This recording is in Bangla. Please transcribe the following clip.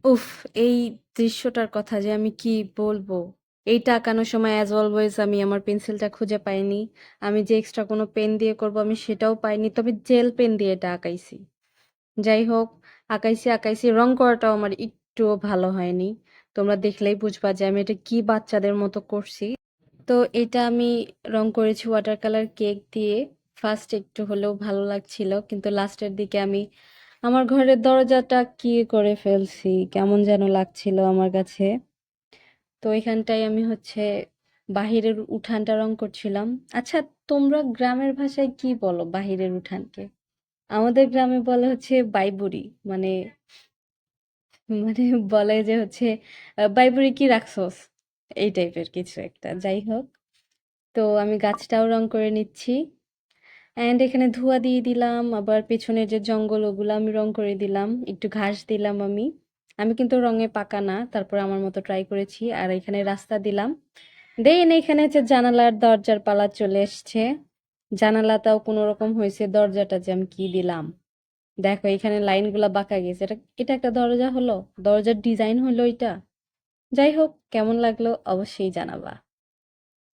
উফ! এই দৃশ্যটার কথা যে আমি কি বলবো? এইটা আঁকানোর সময় as always আমি আমার পেন্সিলটা খুঁজে পাইনি। আমি যে এক্সট্রা কোনো পেন দিয়ে করব আমি সেটাও পাইনি। তবে জেল পেন দিয়ে এটা আঁকাইছি। যাই হোক, আঁকাইছি। রং করাটাও আমার একটুও ভালো হয়নি। তোমরা দেখলেই বুঝবা যে আমি এটা কি বাচ্চাদের মতো করছি। তো এটা আমি রং করেছি ওয়াটার কালার কেক দিয়ে। ফার্স্ট একটু হলেও ভালো লাগছিল। কিন্তু লাস্টের দিকে আমি আমার ঘরের দরজাটা কি করে ফেলছি। কেমন যেন লাগছিল আমার কাছে। তো এখানটায় আমি হচ্ছে বাহিরের উঠানটা রং করছিলাম। আচ্ছা, তোমরা গ্রামের ভাষায় কি বলো বাহিরের উঠানকে? আমাদের গ্রামে বলে হচ্ছে বাইবুড়ি। মানে মানে বলে যে হচ্ছে বাইবুড়ি কি রাখছস? এই টাইপের কিছু একটা। যাই হোক। তো আমি গাছটাও রং করে নিচ্ছি। অ্যান্ড এখানে ধোঁয়া দিয়ে দিলাম, আবার পেছনের যে জঙ্গল ওগুলো আমি রং করে দিলাম, একটু ঘাস দিলাম আমি। আমি কিন্তু রঙে পাকা না, তারপর আমার মতো ট্রাই করেছি। আর এখানে রাস্তা দিলাম। দেন এখানে হচ্ছে জানালার দরজার পালা চলে এসছে। জানালাটাও কোনো রকম হয়েছে, দরজাটা যে আমি কি দিলাম। দেখো এখানে লাইনগুলা বাঁকা গেছে, এটা এটা একটা দরজা হলো? দরজার ডিজাইন হলো এটা? যাই হোক, কেমন লাগলো অবশ্যই জানাবা।